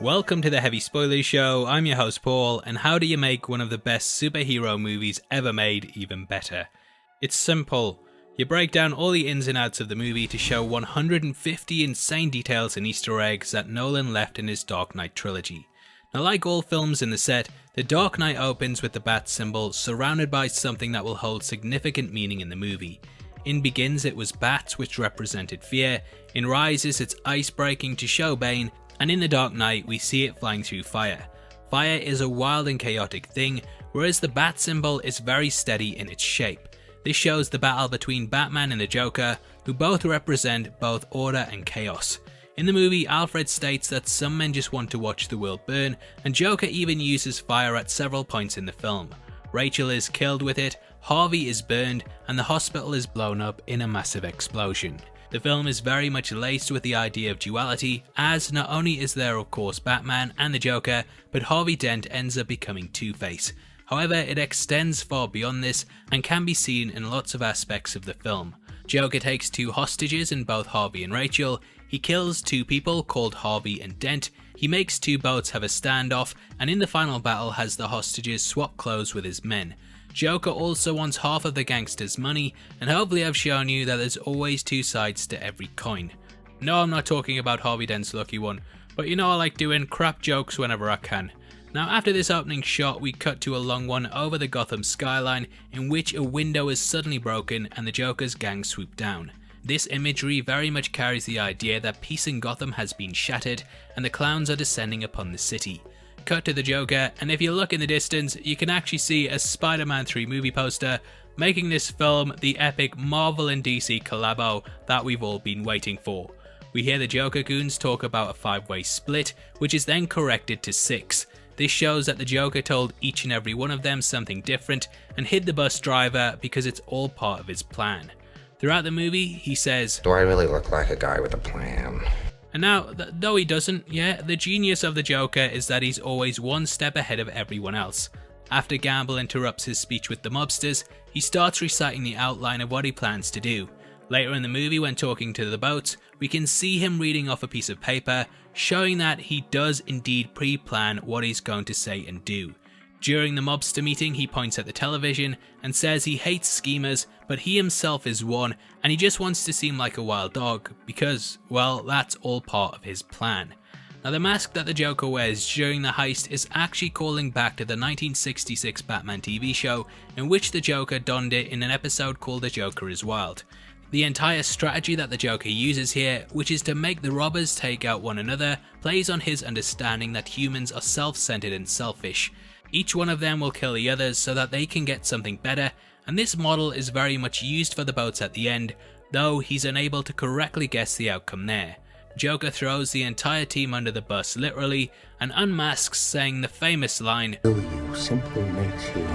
Welcome to the Heavy Spoilers Show. I'm your host Paul, and how do you make one of the best superhero movies ever made even better? It's simple. You break down all the ins and outs of the movie to show 150 insane details and Easter eggs that Nolan left in his Dark Knight Trilogy. Now, like all films in the set, The Dark Knight opens with the bat symbol surrounded by something that will hold significant meaning in the movie. In Begins it was bats, which represented fear. In Rises it's ice breaking to show Bane, and in The Dark Knight we see it flying through fire. Fire is a wild and chaotic thing, whereas the bat symbol is very steady in its shape. This shows the battle between Batman and the Joker, who both represent both order and chaos. In the movie, Alfred states that some men just want to watch the world burn, and Joker even uses fire at several points in the film. Rachel is killed with it, Harvey is burned, and the hospital is blown up in a massive explosion. The film is very much laced with the idea of duality, as not only is there of course Batman and the Joker, but Harvey Dent ends up becoming Two-Face. However, it extends far beyond this and can be seen in lots of aspects of the film. Joker takes two hostages in both Harvey and Rachel, he kills two people called Harvey and Dent, he makes two boats have a standoff, and in the final battle has the hostages swap clothes with his men. Joker also wants half of the gangsters' money, and hopefully I've shown you that there's always two sides to every coin. No, I'm not talking about Harvey Dent's lucky one, but you know I like doing crap jokes whenever I can. Now, after this opening shot, we cut to a long one over the Gotham skyline in which a window is suddenly broken and the Joker's gang swoop down. This imagery very much carries the idea that peace in Gotham has been shattered and the clowns are descending upon the city. Cut to the Joker, and if you look in the distance, you can actually see a Spider-Man 3 movie poster, making this film the epic Marvel and DC collabo that we've all been waiting for. We hear the Joker goons talk about a 5-way split, which is then corrected to 6. This shows that the Joker told each and every one of them something different and hid the bus driver because it's all part of his plan. Throughout the movie, he says, "Do I really look like a guy with a plan?" And now, though he doesn't, the genius of the Joker is that he's always one step ahead of everyone else. After Gamble interrupts his speech with the mobsters, he starts reciting the outline of what he plans to do. Later in the movie, when talking to the boats, we can see him reading off a piece of paper, showing that he does indeed pre-plan what he's going to say and do. During the mobster meeting, he points at the television and says he hates schemers, but he himself is one, and he just wants to seem like a wild dog because, well, that's all part of his plan. Now, the mask that the Joker wears during the heist is actually calling back to the 1966 Batman TV show, in which the Joker donned it in an episode called The Joker is Wild. The entire strategy that the Joker uses here, which is to make the robbers take out one another, plays on his understanding that humans are self-centered and selfish. Each one of them will kill the others so that they can get something better, and this model is very much used for the boats at the end, though he's unable to correctly guess the outcome there. Joker throws the entire team under the bus literally, and unmasks, saying the famous line, "Kill you simply makes you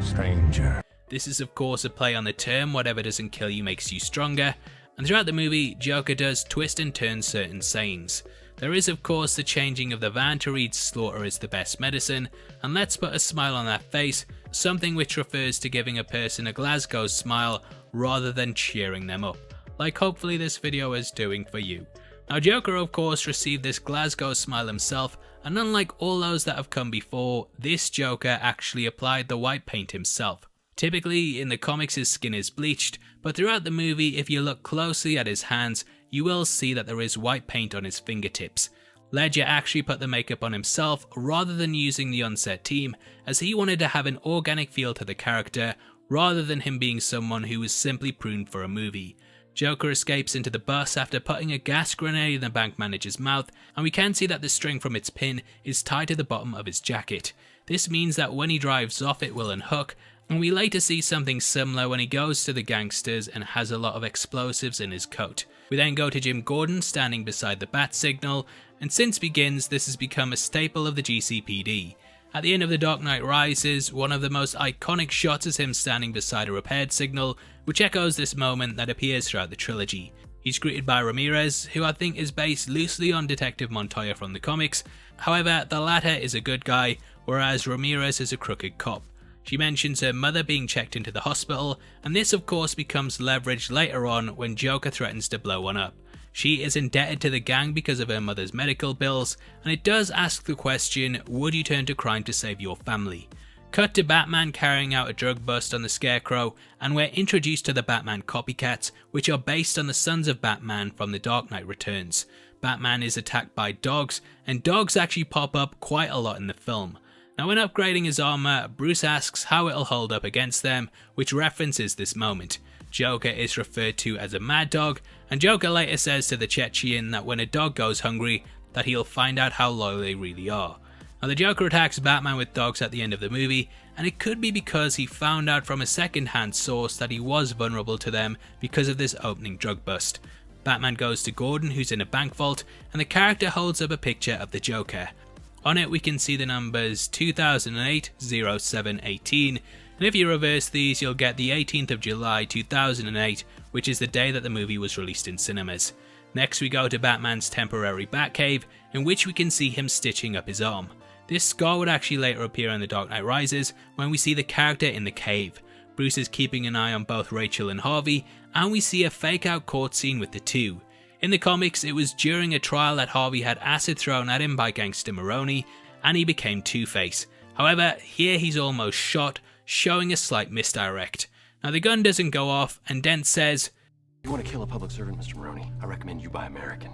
stranger." This is of course a play on the term "whatever doesn't kill you makes you stronger," and throughout the movie, Joker does twist and turn certain sayings. There is of course the changing of the van to read "slaughter is the best medicine," and "let's put a smile on that face," something which refers to giving a person a Glasgow smile rather than cheering them up, like hopefully this video is doing for you. Now, Joker of course received this Glasgow smile himself, and unlike all those that have come before, this Joker actually applied the white paint himself. Typically, in the comics his skin is bleached, but throughout the movie, if you look closely at his hands, you will see that there is white paint on his fingertips. Ledger actually put the makeup on himself rather than using the on-set team, as he wanted to have an organic feel to the character, rather than him being someone who was simply pruned for a movie. Joker escapes into the bus after putting a gas grenade in the bank manager's mouth, and we can see that the string from its pin is tied to the bottom of his jacket. This means that when he drives off it will unhook, and we later see something similar when he goes to the gangsters and has a lot of explosives in his coat. We then go to Jim Gordon standing beside the bat signal, and since Begins this has become a staple of the GCPD. At the end of The Dark Knight Rises, one of the most iconic shots is him standing beside a repaired signal, which echoes this moment that appears throughout the trilogy. He's greeted by Ramirez, who I think is based loosely on Detective Montoya from the comics. However, the latter is a good guy, whereas Ramirez is a crooked cop. She mentions her mother being checked into the hospital, and this of course becomes leveraged later on when Joker threatens to blow one up. She is indebted to the gang because of her mother's medical bills, and it does ask the question, would you turn to crime to save your family? Cut to Batman carrying out a drug bust on the Scarecrow, and we're introduced to the Batman copycats, which are based on the sons of Batman from The Dark Knight Returns. Batman is attacked by dogs, and dogs actually pop up quite a lot in the film. Now when upgrading his armour, Bruce asks how it'll hold up against them, which references this moment. Joker is referred to as a mad dog, and Joker later says to the Chechen that when a dog goes hungry, that he'll find out how loyal they really are. Now the Joker attacks Batman with dogs at the end of the movie, and it could be because he found out from a second-hand source that he was vulnerable to them because of this opening drug bust. Batman goes to Gordon, who's in a bank vault, and the character holds up a picture of the Joker. On it we can see the numbers 2008-07-18, and if you reverse these you'll get the 18th of July 2008, which is the day that the movie was released in cinemas. Next we go to Batman's temporary Batcave, in which we can see him stitching up his arm. This scar would actually later appear in The Dark Knight Rises when we see the character in the cave. Bruce is keeping an eye on both Rachel and Harvey, and we see a fake out court scene with the two. In the comics, it was during a trial that Harvey had acid thrown at him by gangster Maroni, and he became Two-Face. However, here he's almost shot, showing a slight misdirect. Now the gun doesn't go off, and Dent says, "If you want to kill a public servant, Mr. Maroni, I recommend you buy American."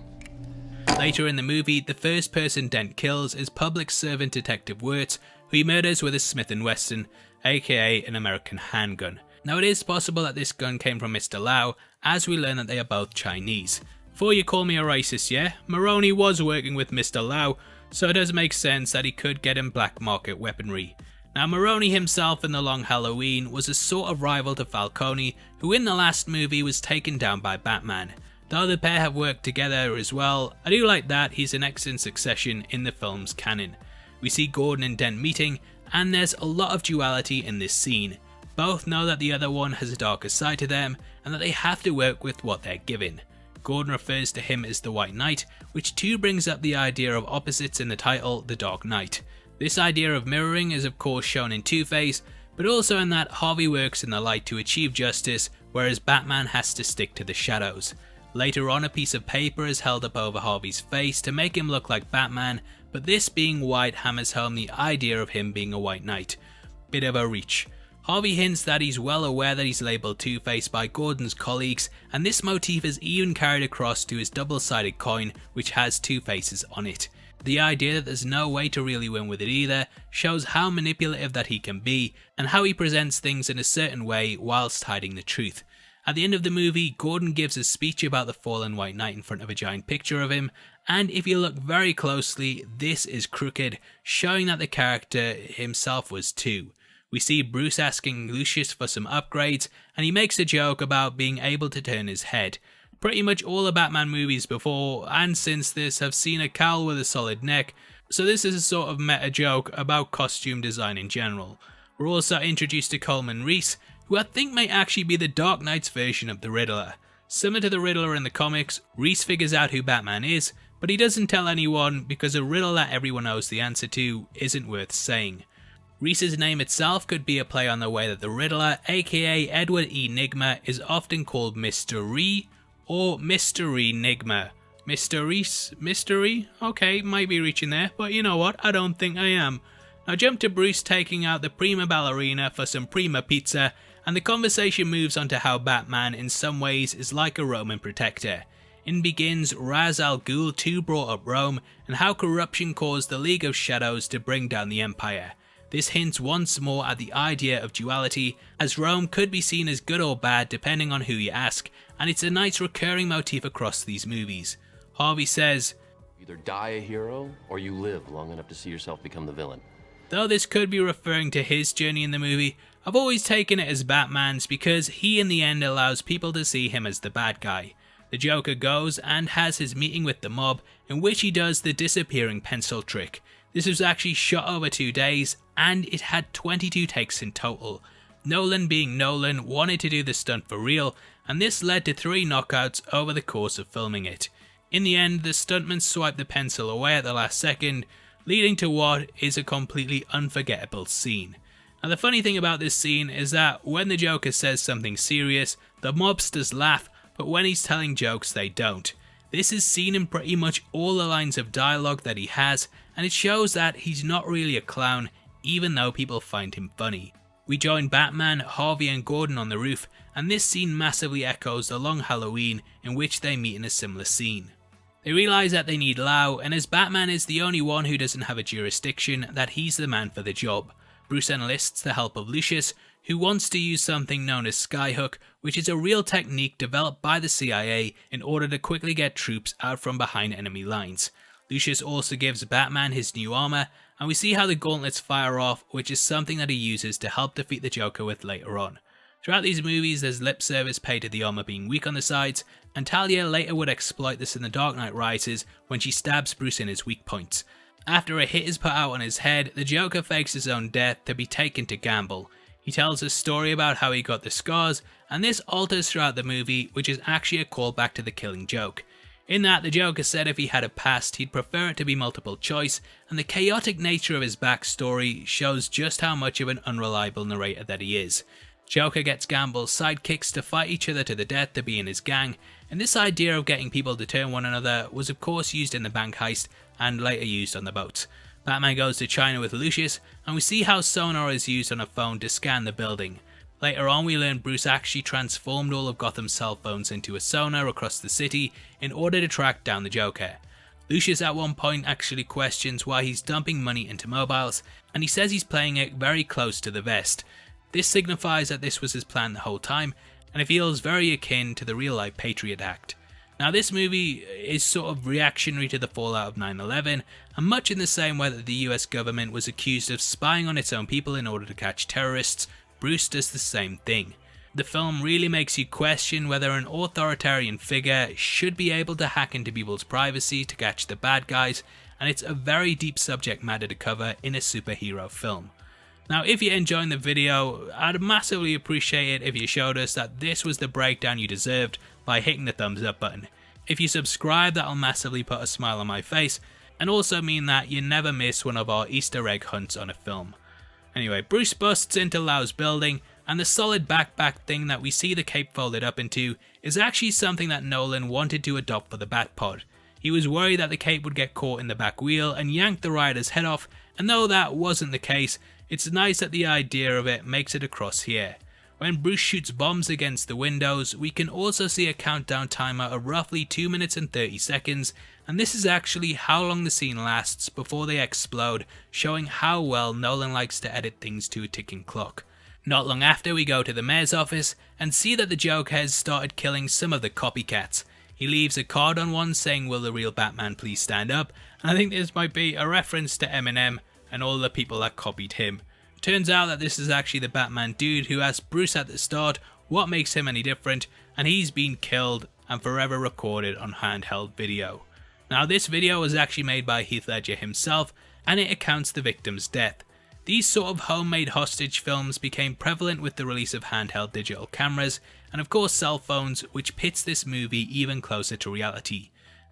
Later in the movie, the first person Dent kills is public servant Detective Wirtz, who he murders with a Smith & Wesson, aka an American handgun. Now it is possible that this gun came from Mr. Lau, as we learn that they are both Chinese. Before you call me a racist, yeah? Maroni was working with Mr. Lau, so it does make sense that he could get him black market weaponry. Now Maroni himself in The Long Halloween was a sort of rival to Falcone, who in the last movie was taken down by Batman. Though the pair have worked together as well, I do like that he's an excellent succession in the film's canon. We see Gordon and Dent meeting, and there's a lot of duality in this scene. Both know that the other one has a darker side to them, and that they have to work with what they're given. Gordon refers to him as the White Knight, which too brings up the idea of opposites in the title, The Dark Knight. This idea of mirroring is of course shown in Two-Face, but also in that Harvey works in the light to achieve justice, whereas Batman has to stick to the shadows. Later on, a piece of paper is held up over Harvey's face to make him look like Batman, but this being white hammers home the idea of him being a White Knight. Bit of a reach. Harvey hints that he's well aware that he's labelled Two-Face by Gordon's colleagues, and this motif is even carried across to his double-sided coin, which has two faces on it. The idea that there's no way to really win with it either shows how manipulative that he can be, and how he presents things in a certain way whilst hiding the truth. At the end of the movie, Gordon gives a speech about the fallen White Knight in front of a giant picture of him, and if you look very closely, this is crooked, showing that the character himself was too. We see Bruce asking Lucius for some upgrades, and he makes a joke about being able to turn his head. Pretty much all the Batman movies before and since this have seen a cowl with a solid neck, so this is a sort of meta joke about costume design in general. We're also introduced to Coleman Reese, who I think may actually be the Dark Knight's version of the Riddler. Similar to the Riddler in the comics, Reese figures out who Batman is, but he doesn't tell anyone because a riddle that everyone knows the answer to isn't worth saying. Reese's name itself could be a play on the way that the Riddler, aka Edward E. Nigma, is often called Mr. Ree or Mystery Nigma. Mr. Reese? Mystery? Okay, might be reaching there, but you know what, I don't think I am. Now jump to Bruce taking out the prima ballerina for some prima pizza, and the conversation moves on to how Batman in some ways is like a Roman protector. In begins, Ra's al Ghul too brought up Rome, and how corruption caused the League of Shadows to bring down the Empire. This hints once more at the idea of duality, as Rome could be seen as good or bad depending on who you ask, and it's a nice recurring motif across these movies. Harvey says, Either die a hero, or you live long enough to see yourself become the villain. Though this could be referring to his journey in the movie, I've always taken it as Batman's because he in the end allows people to see him as the bad guy. The Joker goes and has his meeting with the mob, in which he does the disappearing pencil trick. This was actually shot over 2 days, and it had 22 takes in total. Nolan, being Nolan, wanted to do the stunt for real, and this led to 3 knockouts over the course of filming it. In the end, the stuntman swiped the pencil away at the last second, leading to what is a completely unforgettable scene. Now the funny thing about this scene is that when the Joker says something serious, the mobsters laugh, but when he's telling jokes they don't. This is seen in pretty much all the lines of dialogue that he has, and it shows that he's not really a clown, even though people find him funny. We join Batman, Harvey and Gordon on the roof, and this scene massively echoes the Long Halloween, in which they meet in a similar scene. They realise that they need Lau, and as Batman is the only one who doesn't have a jurisdiction, that he's the man for the job. Bruce enlists the help of Lucius, who wants to use something known as Skyhook, which is a real technique developed by the CIA in order to quickly get troops out from behind enemy lines. Lucius also gives Batman his new armour, and we see how the gauntlets fire off, which is something that he uses to help defeat the Joker with later on. Throughout these movies, there's lip service paid to the armour being weak on the sides, and Talia later would exploit this in The Dark Knight Rises when she stabs Bruce in his weak points. After a hit is put out on his head, the Joker fakes his own death to be taken to gamble. He tells a story about how he got the scars, and this alters throughout the movie, which is actually a callback to The Killing Joke. In that, the Joker said if he had a past, he'd prefer it to be multiple choice, and the chaotic nature of his backstory shows just how much of an unreliable narrator that he is. Joker gets Gamble's sidekicks to fight each other to the death to be in his gang, and this idea of getting people to turn one another was of course used in the bank heist and later used on the boats. Batman goes to China with Lucius, and we see how sonar is used on a phone to scan the building. Later on we learn Bruce actually transformed all of Gotham's cell phones into a sonar across the city in order to track down the Joker. Lucius at one point actually questions why he's dumping money into mobiles, and he says he's playing it very close to the vest. This signifies that this was his plan the whole time, and it feels very akin to the real life Patriot Act. Now this movie is sort of reactionary to the fallout of 9/11, and much in the same way that the US government was accused of spying on its own people in order to catch terrorists, Bruce does the same thing. The film really makes you question whether an authoritarian figure should be able to hack into people's privacy to catch the bad guys, and it's a very deep subject matter to cover in a superhero film. Now if you're enjoying the video, I'd massively appreciate it if you showed us that this was the breakdown you deserved by hitting the thumbs up button. If you subscribe, that'll massively put a smile on my face, and also mean that you never miss one of our Easter egg hunts on a film. Anyway, Bruce busts into Lau's building, and the solid backpack thing that we see the cape folded up into is actually something that Nolan wanted to adopt for the Batpod. He was worried that the cape would get caught in the back wheel and yank the rider's head off, and though that wasn't the case, it's nice that the idea of it makes it across here. When Bruce shoots bombs against the windows, we can also see a countdown timer of roughly 2 minutes and 30 seconds, and this is actually how long the scene lasts before they explode, showing how well Nolan likes to edit things to a ticking clock. Not long after, we go to the mayor's office and see that the Joker has started killing some of the copycats. He leaves a card on one saying, "Will the real Batman please stand up?" and I think this might be a reference to Eminem and all the people that copied him. Turns out that this is actually the Batman dude who asked Bruce at the start what makes him any different, and he's been killed and forever recorded on handheld video. Now this video was actually made by Heath Ledger himself, and it accounts the victim's death. These sort of homemade hostage films became prevalent with the release of handheld digital cameras, and of course cell phones, which pits this movie even closer to reality.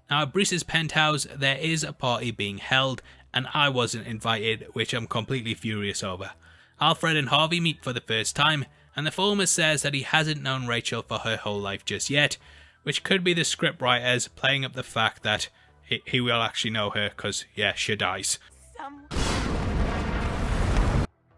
Now at Bruce's penthouse there is a party being held, and I wasn't invited, which I'm completely furious over. Alfred and Harvey meet for the first time, and the former says that he hasn't known Rachel for her whole life just yet, which could be the scriptwriters playing up the fact that he will actually know her, because yeah, she dies.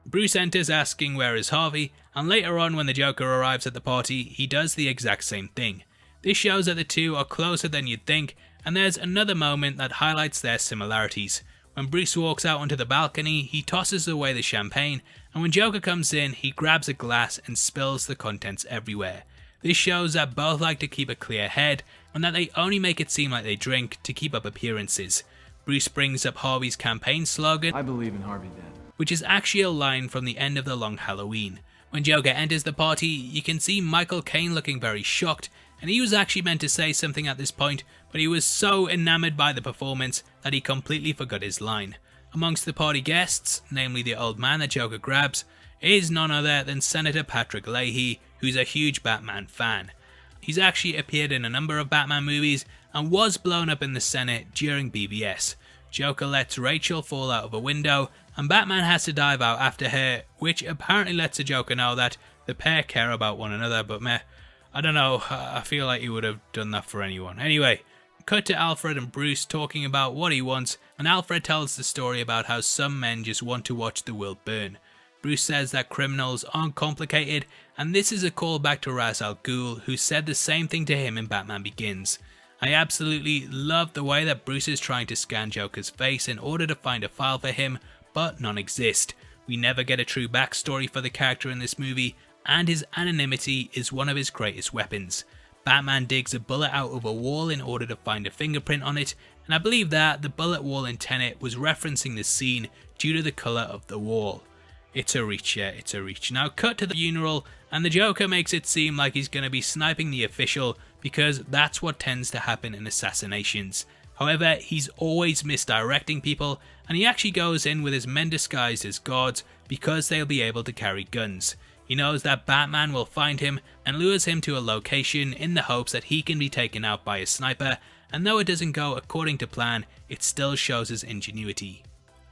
Bruce enters asking where is Harvey, and later on when the Joker arrives at the party, he does the exact same thing. This shows that the two are closer than you'd think, and there's another moment that highlights their similarities. When Bruce walks out onto the balcony, he tosses away the champagne, and when Joker comes in, he grabs a glass and spills the contents everywhere. This shows that both like to keep a clear head, and that they only make it seem like they drink to keep up appearances. Bruce brings up Harvey's campaign slogan, "I believe in Harvey Dent," which is actually a line from the end of The Long Halloween. When Joker enters the party, you can see Michael Caine looking very shocked, and he was actually meant to say something at this point, but he was so enamored by the performance that he completely forgot his line. Amongst the party guests, namely the old man that Joker grabs, is none other than Senator Patrick Leahy, who's a huge Batman fan. He's actually appeared in a number of Batman movies and was blown up in the Senate during BVS. Joker lets Rachel fall out of a window, and Batman has to dive out after her, which apparently lets the Joker know that the pair care about one another, but meh, I don't know, I feel like he would have done that for anyone. Anyway, Cut to Alfred and Bruce talking about what he wants, and Alfred tells the story about how some men just want to watch the world burn. Bruce says that criminals aren't complicated, and this is a callback to Ra's al Ghul, who said the same thing to him in Batman Begins. I absolutely love the way that Bruce is trying to scan Joker's face in order to find a file for him, but none exist. We never get a true backstory for the character in this movie, and his anonymity is one of his greatest weapons. Batman digs a bullet out of a wall in order to find a fingerprint on it, and I believe that the bullet wall in Tenet was referencing the scene due to the colour of the wall. It's a reach, yeah, it's a reach. Now cut to the funeral, and the Joker makes it seem like he's going to be sniping the official, because that's what tends to happen in assassinations. However, he's always misdirecting people, and he actually goes in with his men disguised as guards because they'll be able to carry guns. He knows that Batman will find him and lures him to a location in the hopes that he can be taken out by a sniper, and though it doesn't go according to plan, it still shows his ingenuity.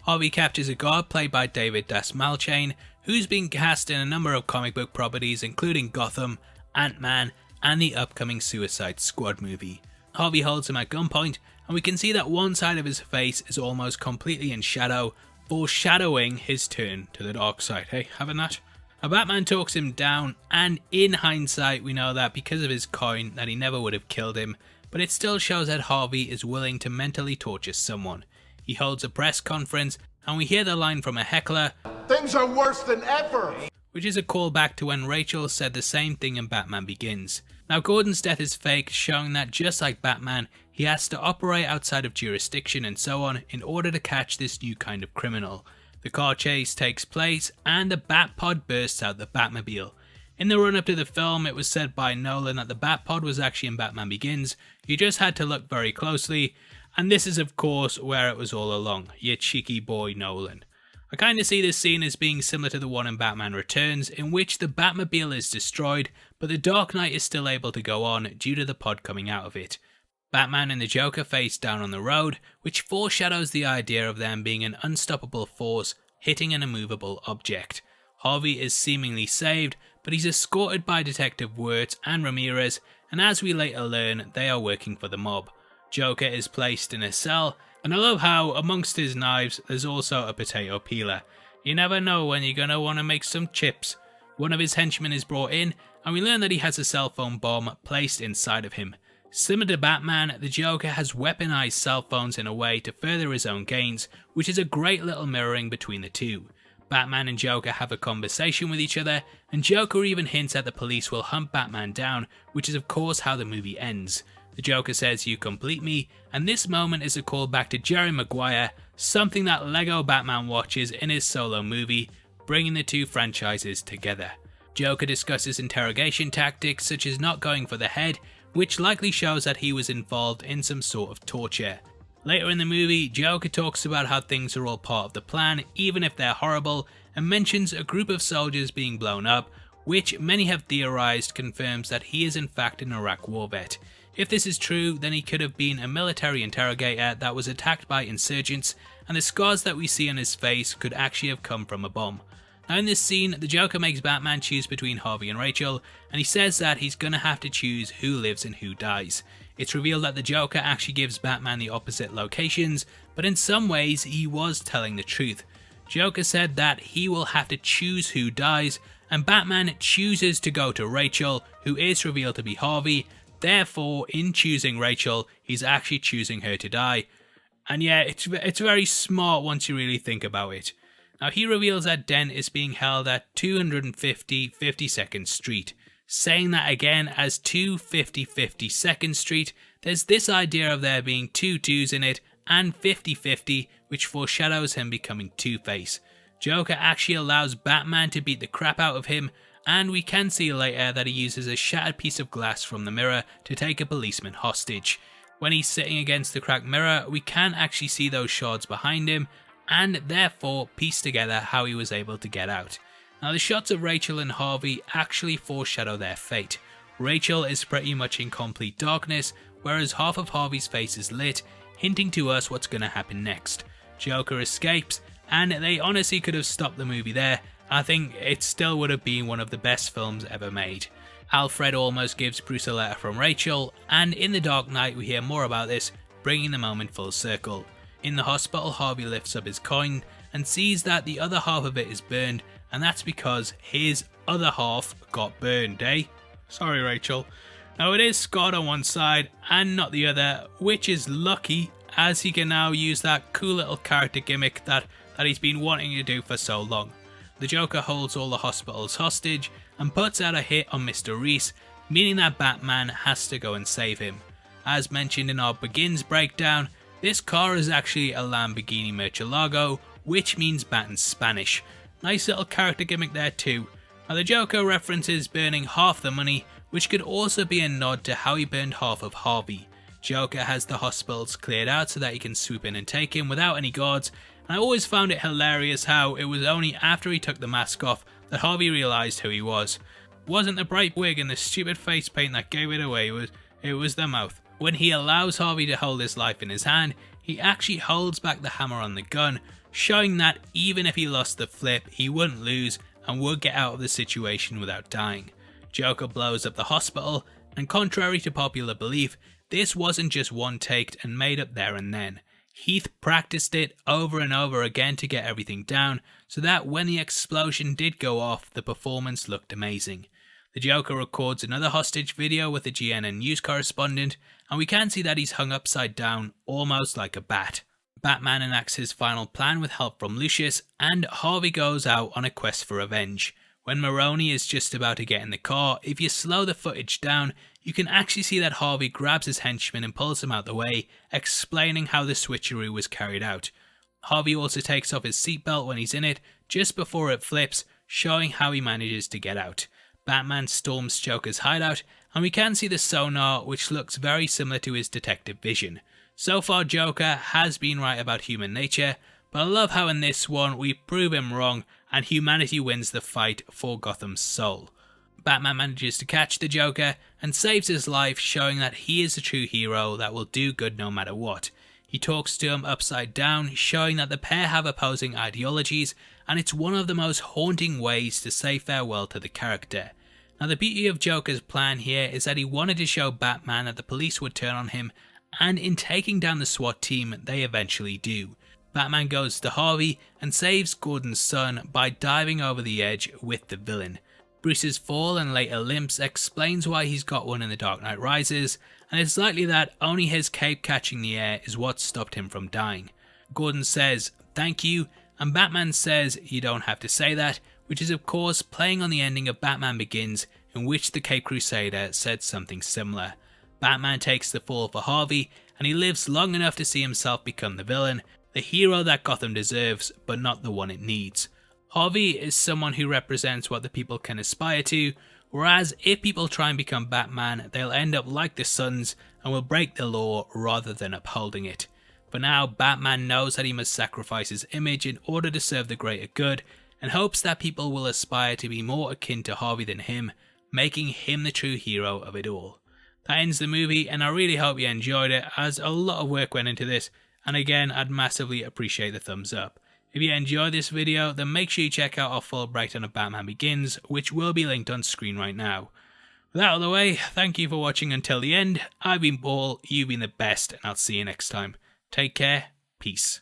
Harvey captures a guard played by David Dastmalchian, who's been cast in a number of comic book properties including Gotham, Ant-Man, and the upcoming Suicide Squad movie. Harvey holds him at gunpoint, and we can see that one side of his face is almost completely in shadow, foreshadowing his turn to the dark side. Hey, having that? Batman talks him down, and in hindsight we know that because of his coin that he never would have killed him, but it still shows that Harvey is willing to mentally torture someone. He holds a press conference, and we hear the line from a heckler, "Things are worse than ever," which is a callback to when Rachel said the same thing in Batman Begins. Now Gordon's death is fake, showing that just like Batman, he has to operate outside of jurisdiction and so on in order to catch this new kind of criminal. The car chase takes place, and the Batpod bursts out the Batmobile. In the run up to the film, it was said by Nolan that the Batpod was actually in Batman Begins. You just had to look very closely, and this is of course where it was all along, you cheeky boy Nolan. I kinda see this scene as being similar to the one in Batman Returns, in which the Batmobile is destroyed, but the Dark Knight is still able to go on due to the pod coming out of it. Batman and the Joker face down on the road, which foreshadows the idea of them being an unstoppable force hitting an immovable object. Harvey is seemingly saved, but he's escorted by Detective Wirtz and Ramirez, and as we later learn, they are working for the mob. Joker is placed in a cell, and I love how amongst his knives there's also a potato peeler. You never know when you're gonna want to make some chips. One of his henchmen is brought in, and we learn that he has a cell phone bomb placed inside of him. Similar to Batman, the Joker has weaponized cell phones in a way to further his own gains, which is a great little mirroring between the two. Batman and Joker have a conversation with each other, and Joker even hints that the police will hunt Batman down, which is of course how the movie ends. The Joker says, "You complete me," and this moment is a callback to Jerry Maguire, something that Lego Batman watches in his solo movie, bringing the two franchises together. Joker discusses interrogation tactics such as not going for the head, which likely shows that he was involved in some sort of torture. Later in the movie, Joker talks about how things are all part of the plan, even if they're horrible, and mentions a group of soldiers being blown up, which many have theorized confirms that he is in fact an Iraq war vet. If this is true, then he could have been a military interrogator that was attacked by insurgents, and the scars that we see on his face could actually have come from a bomb. Now in this scene, the Joker makes Batman choose between Harvey and Rachel, and he says that he's gonna have to choose who lives and who dies. It's revealed that the Joker actually gives Batman the opposite locations, but in some ways he was telling the truth. Joker said that he will have to choose who dies, and Batman chooses to go to Rachel, who is revealed to be Harvey. Therefore, in choosing Rachel, he's actually choosing her to die. And yeah, it's very smart once you really think about it. Now he reveals that Dent is being held at 250 52nd Street. Saying that again as 250 52nd Street, there's this idea of there being two 2s in it and 50-50, which foreshadows him becoming Two-Face. Joker actually allows Batman to beat the crap out of him, and we can see later that he uses a shattered piece of glass from the mirror to take a policeman hostage. When he's sitting against the cracked mirror, we can actually see those shards behind him, and therefore piece together how he was able to get out. Now the shots of Rachel and Harvey actually foreshadow their fate. Rachel is pretty much in complete darkness, whereas half of Harvey's face is lit, hinting to us what's going to happen next. Joker escapes, and they honestly could have stopped the movie there. I think it still would have been one of the best films ever made. Alfred almost gives Bruce a letter from Rachel, and in The Dark Knight we hear more about this, bringing the moment full circle. In the hospital, Harvey lifts up his coin and sees that the other half of it is burned, and that's because his other half got burned, eh? Sorry, Rachel. Now it is scarred on one side and not the other, which is lucky, as he can now use that cool little character gimmick that he's been wanting to do for so long. The Joker holds all the hospitals hostage and puts out a hit on Mr. Reese, meaning that Batman has to go and save him. As mentioned in our Begins breakdown, this car is actually a Lamborghini Murcielago, which means bat in Spanish. Nice little character gimmick there too. Now the Joker references burning half the money, which could also be a nod to how he burned half of Harvey. Joker has the hospitals cleared out so that he can swoop in and take him without any guards, and I always found it hilarious how it was only after he took the mask off that Harvey realised who he was. It wasn't the bright wig and the stupid face paint that gave it away, it was the mouth. When he allows Harvey to hold his life in his hand, he actually holds back the hammer on the gun, showing that even if he lost the flip, he wouldn't lose and would get out of the situation without dying. Joker blows up the hospital, and contrary to popular belief, this wasn't just one take and made up there and then. Heath practiced it over and over again to get everything down, so that when the explosion did go off, the performance looked amazing. The Joker records another hostage video with the GNN news correspondent, and we can see that he's hung upside down, almost like a bat. Batman enacts his final plan with help from Lucius, and Harvey goes out on a quest for revenge. When Maroni is just about to get in the car, if you slow the footage down, you can actually see that Harvey grabs his henchman and pulls him out the way, explaining how the switcheroo was carried out. Harvey also takes off his seatbelt when he's in it, just before it flips, showing how he manages to get out. Batman storms Joker's hideout, and we can see the sonar, which looks very similar to his detective vision. So far, Joker has been right about human nature, but I love how in this one we prove him wrong and humanity wins the fight for Gotham's soul. Batman manages to catch the Joker and saves his life, showing that he is a true hero that will do good no matter what. He talks to him upside down, showing that the pair have opposing ideologies, and it's one of the most haunting ways to say farewell to the character. Now the beauty of Joker's plan here is that he wanted to show Batman that the police would turn on him, and in taking down the SWAT team, they eventually do. Batman goes to Harvey and saves Gordon's son by diving over the edge with the villain. Bruce's fall and later limps explains why he's got one in The Dark Knight Rises, and it's likely that only his cape catching the air is what stopped him from dying. Gordon says, "Thank you," and Batman says, "You don't have to say that," which is of course playing on the ending of Batman Begins, in which the Cape Crusader said something similar. Batman takes the fall for Harvey, and he lives long enough to see himself become the villain, the hero that Gotham deserves, but not the one it needs. Harvey is someone who represents what the people can aspire to, whereas if people try and become Batman, they'll end up like the Sons and will break the law rather than upholding it. For now, Batman knows that he must sacrifice his image in order to serve the greater good, and hopes that people will aspire to be more akin to Harvey than him, making him the true hero of it all. That ends the movie, and I really hope you enjoyed it, as a lot of work went into this, and again, I'd massively appreciate the thumbs up. If you enjoyed this video, then make sure you check out our full breakdown of Batman Begins, which will be linked on screen right now. With that out of the way, thank you for watching until the end. I've been Paul, you've been the best, and I'll see you next time. Take care, peace.